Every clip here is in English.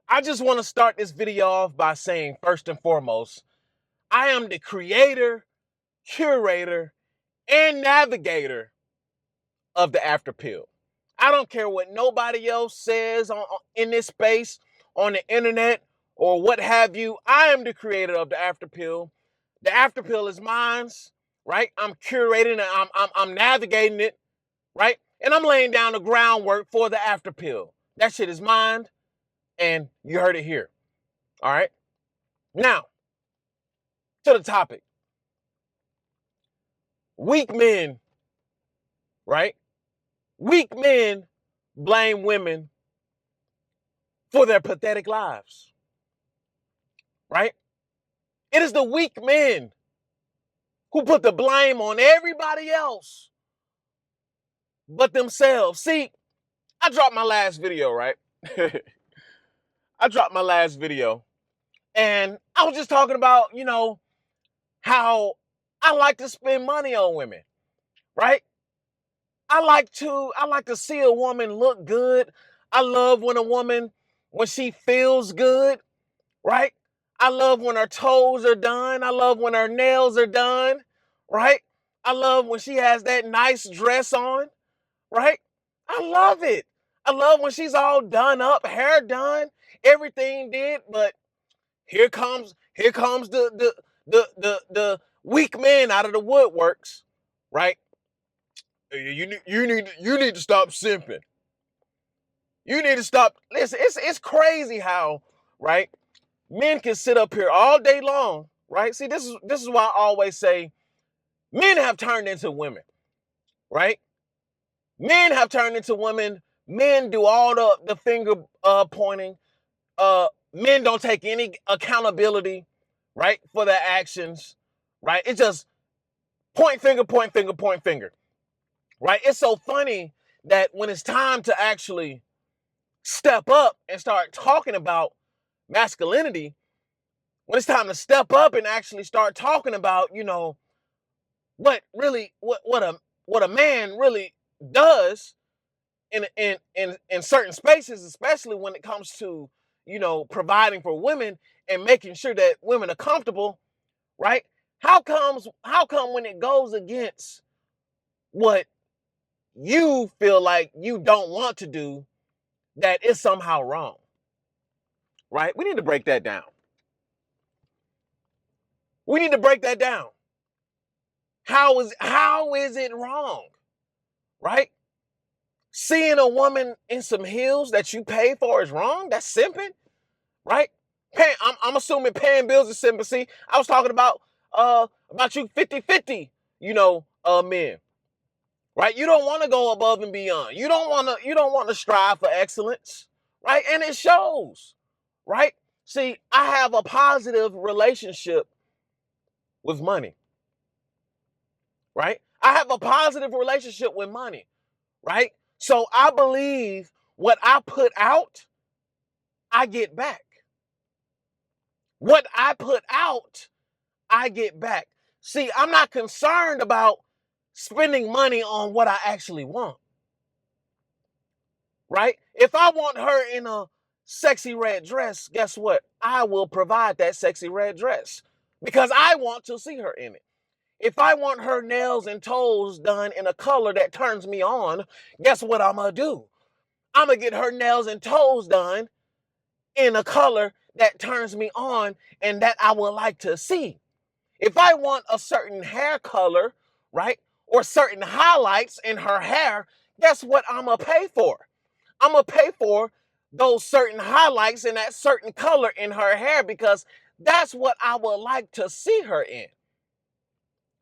I just want to start this video off by saying, first and foremost, I am the creator, curator, and navigator of the after pill. I don't care what nobody else says in this space, on the internet, or what have you. I am the creator of the after pill. The after pill is mine, right? I'm curating it. I'm navigating it, right? And I'm laying down the groundwork for the after pill. That shit is mine, and you heard it here. All right. Now, to the topic. Weak men, right? Weak men blame women for their pathetic lives, right? It is the weak men who put the blame on everybody else but themselves. See, I dropped my last video, right? I dropped my last video, and I was just talking about, how I like to spend money on women, right? I like to see a woman look good. I love when she feels good, right? I love when her toes are done. I love when her nails are done, right? I love when she has that nice dress on, right? I love it. I love when she's all done up, hair done, everything did. But here comes the weak man out of the woodworks, right? You need to stop simping. You need to stop. Listen, it's crazy how, right? Men can sit up here all day long, right? See, this is why I always say men have turned into women, right? Men have turned into women. Men do all the finger pointing. Men don't take any accountability, right, for their actions, right? It's just point finger, point finger, point finger, right? It's so funny that when it's time to actually step up and start talking about masculinity, when it's time to step up and actually start talking about, what a man really does in certain spaces, especially when it comes to, providing for women and making sure that women are comfortable, right? How come when it goes against what you feel like you don't want to do, that it's somehow wrong, right? We need to break that down. We need to break that down. How is it wrong, right? Seeing a woman in some heels that you pay for is wrong. That's simping, right? I'm assuming paying bills is simping. See, I was talking about you 50-50, men, right? You don't want to go above and beyond. You don't want to strive for excellence, right? And it shows, right? See, I have a positive relationship with money, right? I have a positive relationship with money, right? So I believe what I put out, I get back. What I put out, I get back. See, I'm not concerned about spending money on what I actually want, right? If I want her in a sexy red dress, guess what? I will provide that sexy red dress because I want to see her in it. If I want her nails and toes done in a color that turns me on, guess what I'm going to do? I'm going to get her nails and toes done in a color that turns me on and that I would like to see. If I want a certain hair color, right, or certain highlights in her hair, guess what I'm going to pay for? I'm going to pay for those certain highlights and that certain color in her hair because that's what I would like to see her in.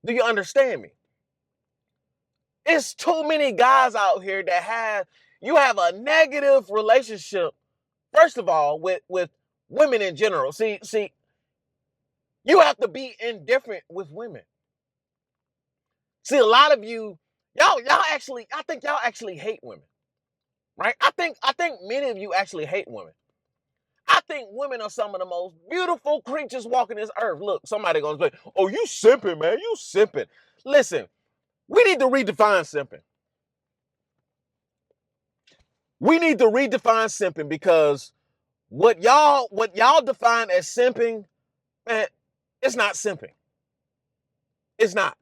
Do you understand me? It's too many guys out here that you have a negative relationship, first of all, with women in general. See, you have to be indifferent with women. See, a lot of y'all actually, I think y'all actually hate women, right? I think many of you actually hate women. I think women are some of the most beautiful creatures walking this earth. Look, somebody gonna say, "Oh, you simping, man? You simping?" Listen, we need to redefine simping. We need to redefine simping because What y'all define as simping, man, it's not simping. It's not.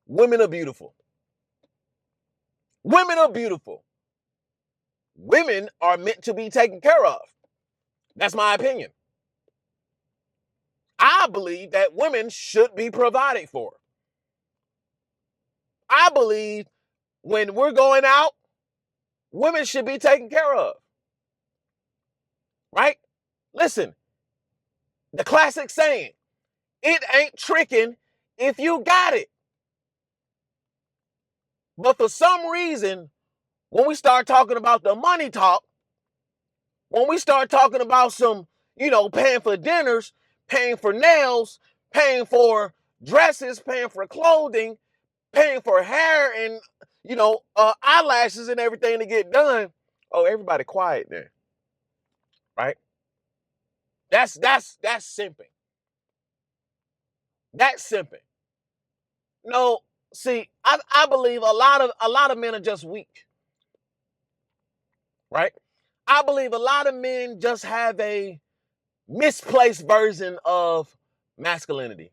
Women are beautiful. Women are beautiful. Women are meant to be taken care of. That's my opinion. I believe that women should be provided for. I believe when we're going out, women should be taken care of. Right? Listen, the classic saying, it ain't tricking if you got it. But for some reason, when we start talking about the money talk, when we start talking about some, paying for dinners, paying for nails, paying for dresses, paying for clothing, paying for hair and, eyelashes and everything to get done. Oh, everybody quiet there, right? That's simping. That's simping. No, see, I believe a lot of men are just weak, right? I believe a lot of men just have a misplaced version of masculinity,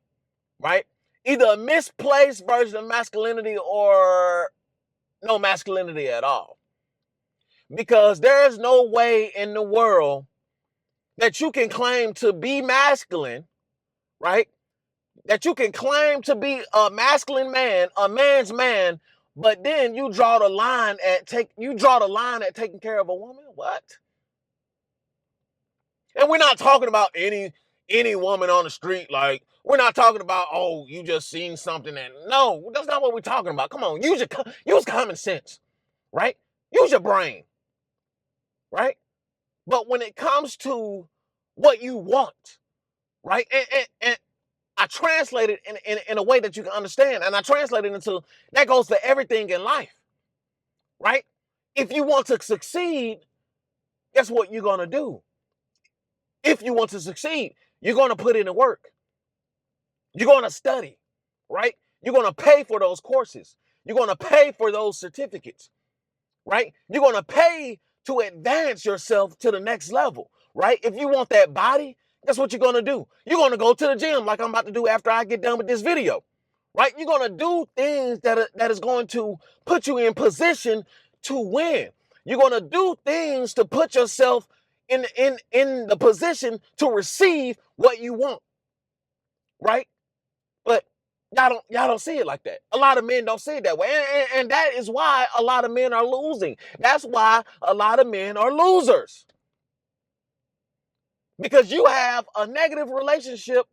right? Either a misplaced version of masculinity or no masculinity at all. Because there is no way in the world that you can claim to be masculine, right? That you can claim to be a masculine man, a man's man, but then you draw the line at taking care of a woman. What? And we're not talking about any woman on the street. Like, we're not talking about, oh, you just seen something. And no, that's not what we're talking about. Come on, use common sense, right? Use your brain, right? But when it comes to what you want, right? And I translate it in a way that you can understand. And I translate it into, that goes to everything in life, right? If you want to succeed, guess what you're going to do? If you want to succeed, you're going to put in the work. You're going to study, right? You're going to pay for those courses. You're going to pay for those certificates, right? You're going to pay to advance yourself to the next level, right? If you want that body, guess what you're going to do? You're going to go to the gym like I'm about to do after I get done with this video, right? You're going to do things that is going to put you in position to win. You're going to do things to put yourself in the position to receive what you want, right? But y'all don't see it like that. A lot of men don't see it that way. And that is why a lot of men are losing. That's why a lot of men are losers. Because you have a negative relationship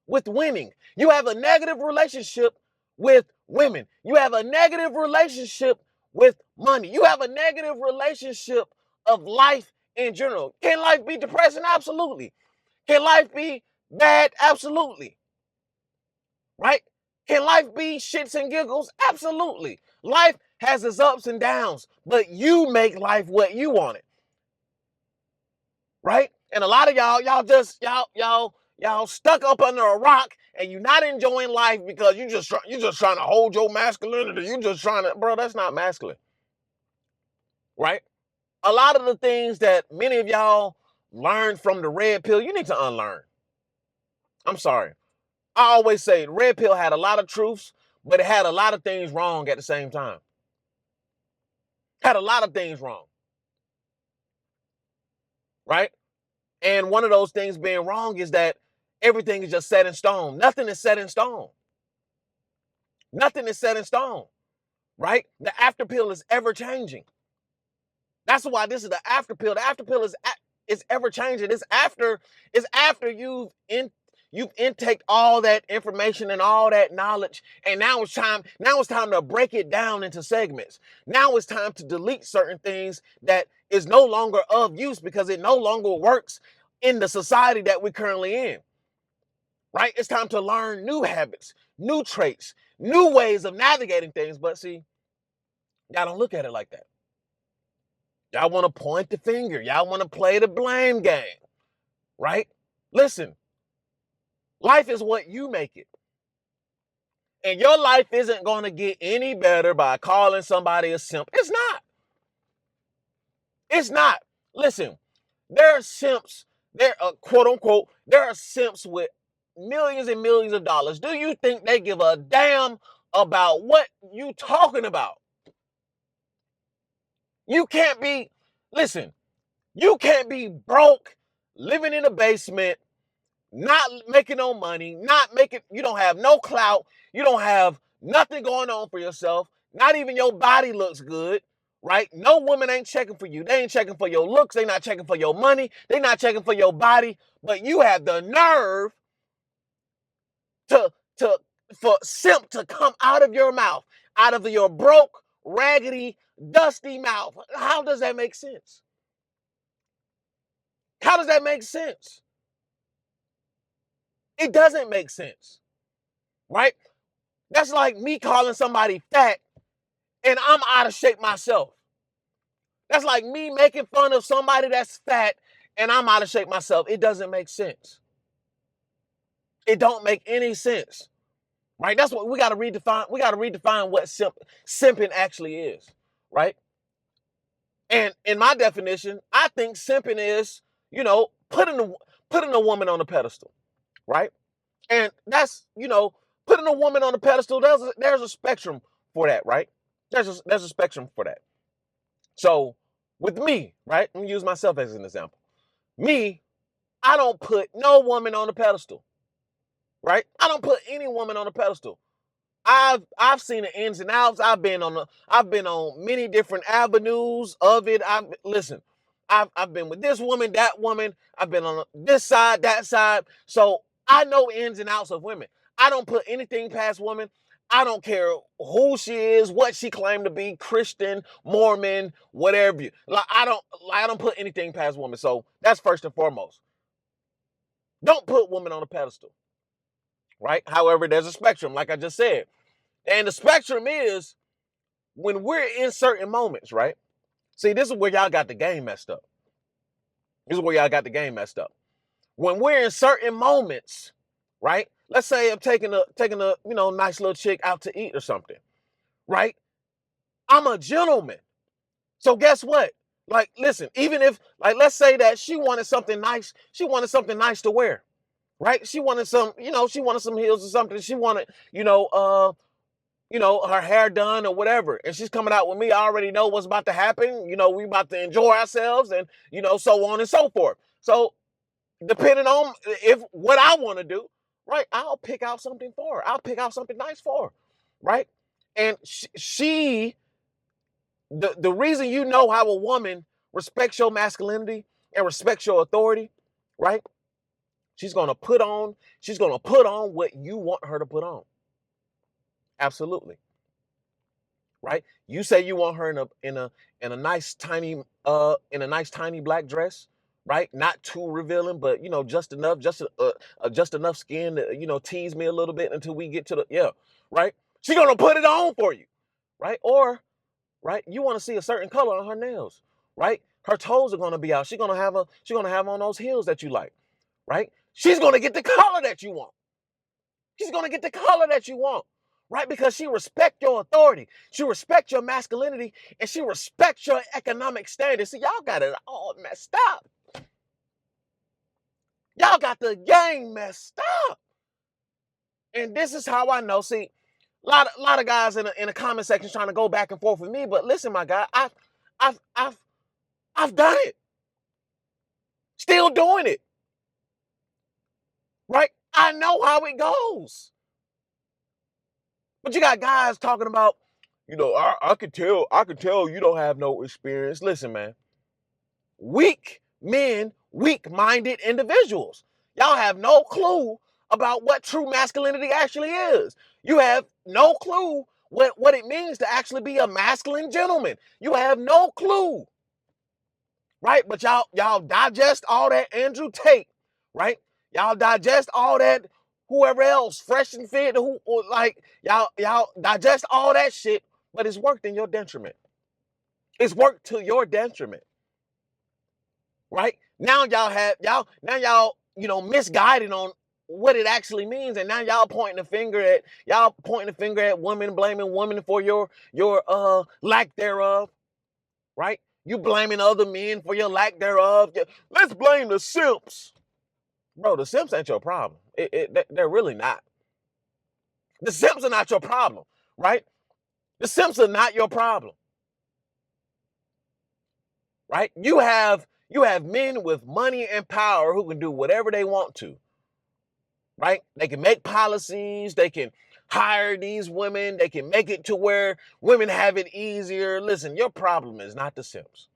with winning. You have a negative relationship with women. You have a negative relationship with money. You have a negative relationship of life in general. Can life be depressing? Absolutely. Can life be bad? Absolutely. Right? Can life be shits and giggles? Absolutely. Life has its ups and downs, but you make life what you want it. Right? And a lot of y'all stuck up under a rock and you're not enjoying life because you just trying to hold your masculinity. You just trying to, bro, that's not masculine. Right? A lot of the things that many of y'all learned from the red pill, you need to unlearn. I'm sorry. I always say red pill had a lot of truths, but it had a lot of things wrong at the same time. Had a lot of things wrong. Right? And one of those things being wrong is that everything is just set in stone. Nothing is set in stone. Nothing is set in stone. Right? The after pill is ever changing. That's why this is the after pill. The after pill is ever changing. It's after you've intaked all that information and all that knowledge, and now it's time to break it down into segments. Now it's time to delete certain things that is no longer of use because it no longer works in the society that we're currently in. Right? It's time to learn new habits, new traits, new ways of navigating things. But see, y'all don't look at it like that. Y'all want to point the finger. Y'all want to play the blame game, right? Listen, life is what you make it. And your life isn't going to get any better by calling somebody a simp. It's not. It's not. Listen, There are simps, there are quote unquote, there are simps with millions and millions of dollars. Do you think they give a damn about what you talking about? You can't be, listen, you can't be broke, living in a basement, not making no money, not making, you don't have no clout, you don't have nothing going on for yourself, not even your body looks good, right? No woman ain't checking for you. They ain't checking for your looks, they not checking for your money, they not checking for your body, but you have the nerve to to for simp to come out of your mouth, out of your broke, raggedy, dusty mouth. How does that make sense? How does that make sense? It doesn't make sense, right? That's like me calling somebody fat and I'm out of shape myself. That's like me making fun of somebody that's fat and I'm out of shape myself. It doesn't make sense. It don't make any sense, right? That's what we got to redefine. We got to redefine what simping actually is, right? And in my definition, I think simping is, putting a woman on a pedestal, right? And that's, putting a woman on a pedestal. There's a spectrum for that, right? There's a spectrum for that. So with me, right? Let me use myself as an example. Me, I don't put no woman on a pedestal, right? I don't put any woman on a pedestal. I've seen the ins and outs. I've been on many different avenues of it. I've been with this woman, that woman. I've been on this side, that side. So I know ins and outs of women. I don't put anything past women. I don't care who she is, what she claimed to be, Christian, Mormon, whatever. I don't put anything past women. So that's first and foremost. Don't put women on a pedestal, right? However, there's a spectrum, like I just said. And the spectrum is when we're in certain moments, right? See, this is where y'all got the game messed up. This is where y'all got the game messed up. When we're in certain moments, right? Let's say I'm taking a nice little chick out to eat or something, right? I'm a gentleman. So guess what? Like, listen, even if, like, let's say that she wanted something nice to wear, right? She wanted some heels or something. She wanted, her hair done or whatever. And she's coming out with me. I already know what's about to happen. We about to enjoy ourselves and, so on and so forth. So depending on if what I want to do, right, I'll pick out something for her. I'll pick out something nice for her, right? And the reason you know how a woman respects your masculinity and respects your authority, right? She's gonna put on what you want her to put on. Absolutely. Right? You say you want her in a nice tiny black dress, right? Not too revealing, but just enough, just enough skin to tease me a little bit until we get to right. She's gonna put it on for you, right? Or right, you want to see a certain color on her nails, right? Her toes are gonna be out. She's gonna have on those heels that you like, right? She's gonna get the color that you want. She's gonna get the color that you want, right? Because she respects your authority, she respects your masculinity, and she respects your economic status. See, y'all got it all messed up. Y'all got the game messed up. And this is how I know. See, a lot of guys in the comment section trying to go back and forth with me. But listen, my guy, I've done it. Still doing it. Right? I know how it goes. But you got guys talking about, I could tell you don't have no experience. Listen, man, weak men, weak-minded individuals. Y'all have no clue about what true masculinity actually is. You have no clue what it means to actually be a masculine gentleman. You have no clue, right? But y'all digest all that Andrew Tate, right? Y'all digest all that whoever else, fresh and fit, y'all digest all that shit, but it's worked in your detriment. It's worked to your detriment, right? Now y'all misguided on what it actually means, and now y'all pointing the finger at women, blaming women for your lack thereof, right? You blaming other men for your lack thereof. Let's blame the simps. Bro, the simps ain't your problem. They're really not. The simps are not your problem, right? The simps are not your problem, right? You have men with money and power who can do whatever they want to, right? They can make policies, they can hire these women, they can make it to where women have it easier. Listen, your problem is not the simps,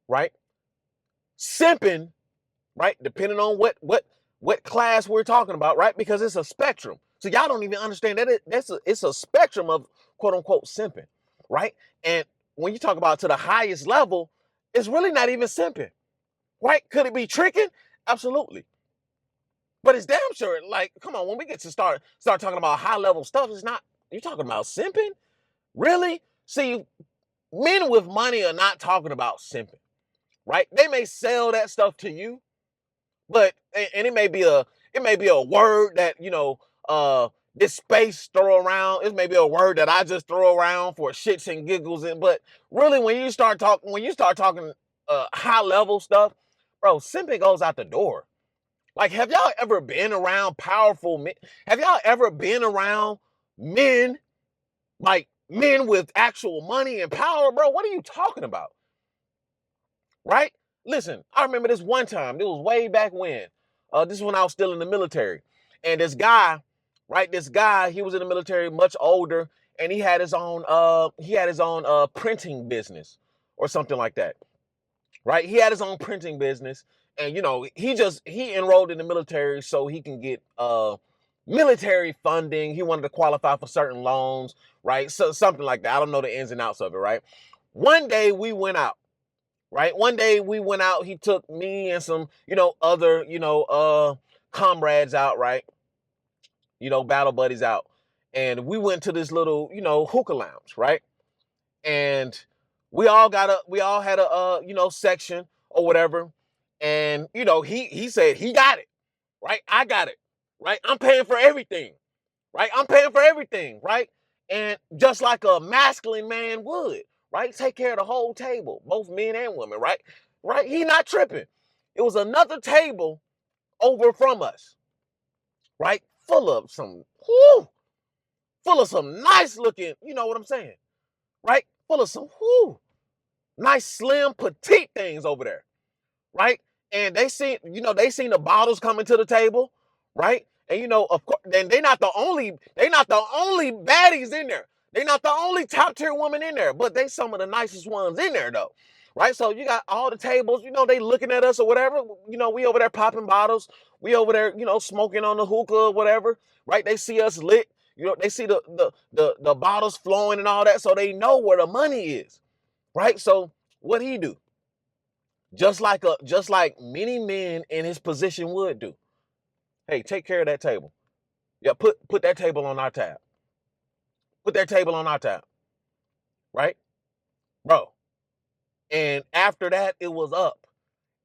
right? Simping, right? Depending on what class we're talking about, right? Because it's a spectrum. So y'all don't even understand that it's a spectrum of quote unquote simping, right? And when you talk about to the highest level, it's really not even simping, right? Could it be tricking? Absolutely. But it's damn sure, like, come on, when we get to start talking about high level stuff, it's not, you're talking about simping? Really? See, men with money are not talking about simping, right? They may sell that stuff to you, but and it may be a word that this space throw around. It may be a word that I just throw around for shits and giggles. But really, when you start talking high level stuff, bro, simping goes out the door. Like, have y'all ever been around powerful men? Have y'all ever been around men, like men with actual money and power, bro? What are you talking about? Right? Listen, I remember this one time. It was way back when. This is when I was still in the military. And this guy, right? This guy, he was in the military, much older, and he had his own printing business or something like that. Right? He had his own printing business. And he enrolled in the military so he can get military funding. He wanted to qualify for certain loans, right? So something like that. I don't know the ins and outs of it, right? One day we went out. Right. One day we went out. He took me and some, other, comrades out. Right. Battle buddies out. And we went to this little, hookah lounge. Right. And we all had a section or whatever. And, he said he got it. Right. I got it. Right. I'm paying for everything. Right. I'm paying for everything. Right. And just like a masculine man would, right? Take care of the whole table, both men and women, right? Right? He not tripping. It was another table over from us, right? Full of some nice looking, you know what I'm saying? Right? Full of some nice, slim, petite things over there, right? And they seen the bottles coming to the table, right? And of course, then they not the only baddies in there. They not the only top tier women in there, but they some of the nicest ones in there though. Right? So you got all the tables, they looking at us or whatever. We over there popping bottles. We over there, smoking on the hookah or whatever. Right? They see us lit. They see the bottles flowing and all that, so they know where the money is. Right? So what he do? Just like many men in his position would do. Hey, take care of that table. Yeah, put that table on our tab. Put that table on our tab. Right? Bro. And after that, it was up.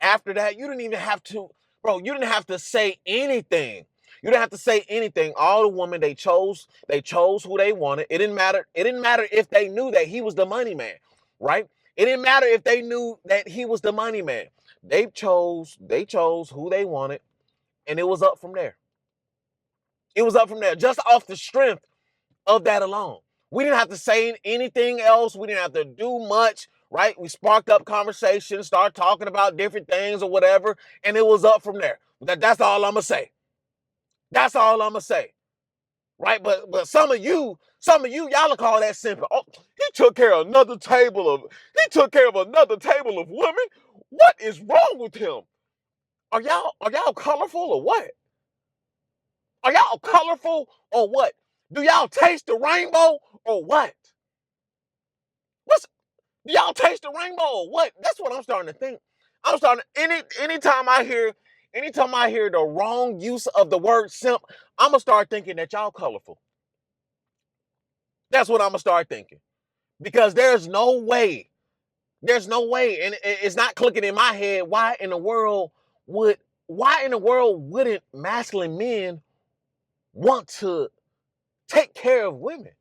After that, you didn't even have to, bro, you didn't have to say anything. You didn't have to say anything. All the women they chose who they wanted. It didn't matter. It didn't matter if they knew that he was the money man, right? It didn't matter if they knew that he was the money man. They chose who they wanted, and it was up from there. It was up from there, just off the strength of that alone. We didn't have to say anything else. We didn't have to do much, right? We sparked up conversation, started talking about different things or whatever, and it was up from there. That's all I'm gonna say. That's all I'm gonna say, right? But y'all will call that simple. Oh, he took care of another table of he took care of another table of women. What is wrong with him? Are y'all colorful or what? Are y'all colorful or what? Do y'all taste the rainbow or what? What's Do y'all taste the rainbow or what? That's what I'm starting to think. I'm starting anytime I hear the wrong use of the word simp, I'm gonna start thinking that y'all colorful. That's what I'm gonna start thinking. Because there's no way, and it's not clicking in my head. Would why in the world wouldn't masculine men want to take care of women?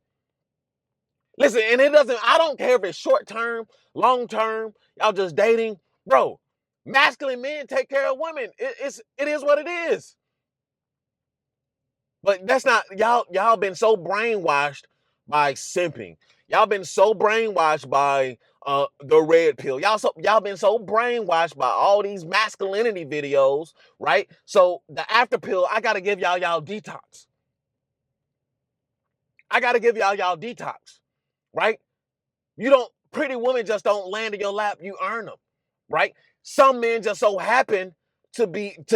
Listen, and I don't care if it's short term, long term, y'all just dating. Bro, masculine men take care of women. It is what it is. But that's not, y'all been so brainwashed by simping. Y'all been so brainwashed by the red pill. Y'all been so brainwashed by all these masculinity videos, right? So the after pill, I gotta give y'all detox. I gotta give y'all detox, right? You don't, pretty women just don't land in your lap, you earn them, right? Some men just so happen to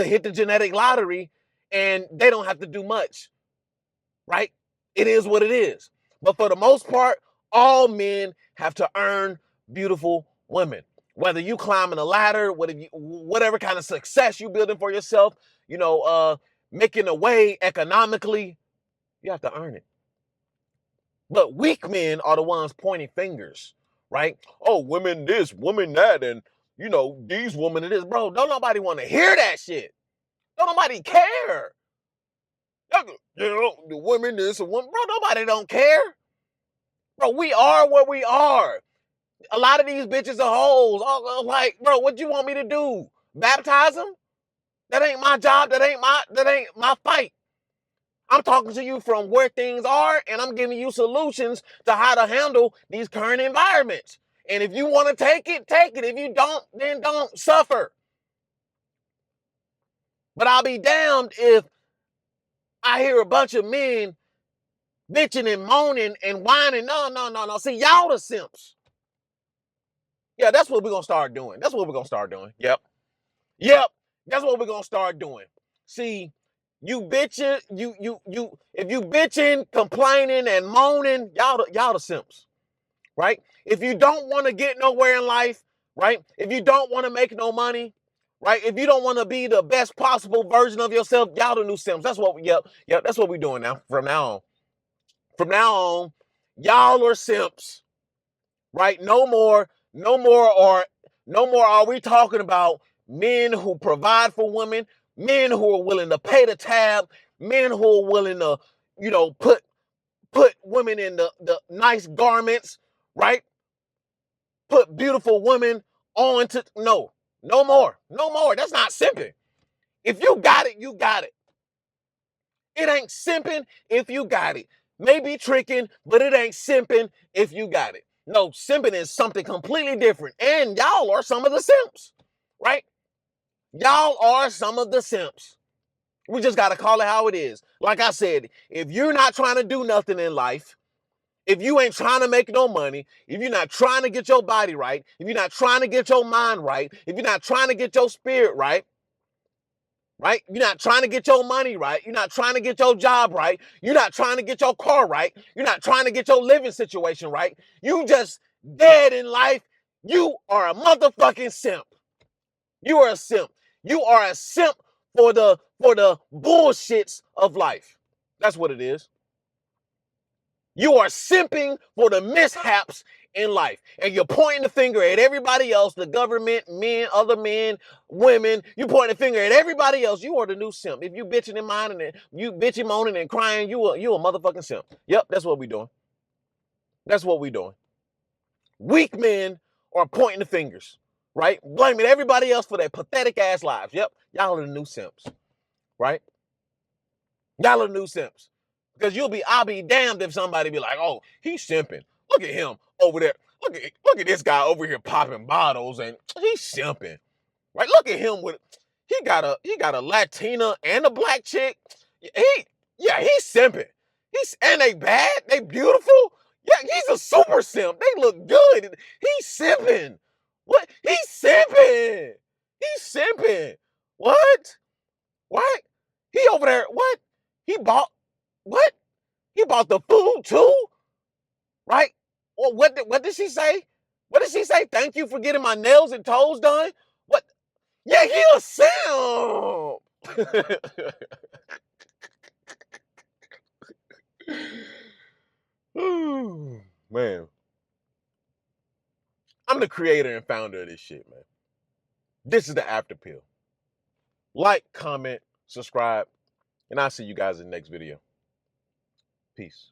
hit the genetic lottery and they don't have to do much, right? It is what it is. But for the most part, all men have to earn beautiful women. Whether you climbing a ladder, whatever kind of success you building for yourself, making a way economically, you have to earn it. But weak men are the ones pointing fingers, right? Oh, women this, women that, and these women it is. Bro, don't nobody want to hear that shit. Don't nobody care. The women this and women, bro, nobody don't care. Bro, we are what we are. A lot of these bitches are hoes. Like, bro, what you want me to do? Baptize them? That ain't my job. That ain't my fight. I'm talking to you from where things are, and I'm giving you solutions to how to handle these current environments. And if you want to take it, take it. If you don't, then don't suffer. But I'll be damned if I hear a bunch of men bitching and moaning and whining. No, no, no, no. See, y'all the simps. Yeah, that's what we're gonna start doing. That's what we're gonna start doing. Yep. Yep. That's what we're gonna start doing. See, you bitching, if you bitching, complaining, and moaning, y'all the simps, right? If you don't want to get nowhere in life, right? If you don't want to make no money, right? If you don't want to be the best possible version of yourself, y'all the new simps. Yep, that's what we're doing now. From now on. From now on, y'all are simps, right? No more are we talking about men who provide for women, men who are willing to pay the tab, men who are willing to, put women in the nice garments, right? Put beautiful women on to, no more. No more. That's not simping. If you got it, you got it. It ain't simping if you got it. Maybe tricking, but it ain't simping if you got it. No, simping is something completely different. And y'all are some of the simps, right? Y'all are some of the simps. We just got to call it how it is. Like I said, if you're not trying to do nothing in life, if you ain't trying to make no money, if you're not trying to get your body right, if you're not trying to get your mind right, if you're not trying to get your spirit right, right? You're not trying to get your money right. You're not trying to get your job right. You're not trying to get your car right. You're not trying to get your living situation right. You just dead in life. You are a motherfucking simp. You are a simp. You are a simp for the bullshits of life. That's what it is. You are simping for the mishaps in life. And you're pointing the finger at everybody else, the government, other men, women. You pointing the finger at everybody else. You are the new simp. If you bitching and whining and you bitching, moaning and crying, you a motherfucking simp. Yep, that's what we doing. That's what we doing. Weak men are pointing the fingers, right? Blaming everybody else for their pathetic ass lives. Yep, y'all are the new simps, right? Y'all are the new simps. Because I'll be damned if somebody be like, oh, he's simping. Look at him over there. Look at this guy over here popping bottles and he's simping. Right? Look at him he got a Latina and a black chick. He's simping. And they bad, they beautiful. Yeah, he's a super simp. They look good. He's simping. What? He's simping. He's simping. What? What? He over there. What? He bought what? He bought the food too, right? Well, what did she say? What did she say? Thank you for getting my nails and toes done. What? Yeah, he a simp. Man, I'm the creator and founder of this shit, man. This is the after pill. Like, comment, subscribe, and I'll see you guys in the next video. Peace.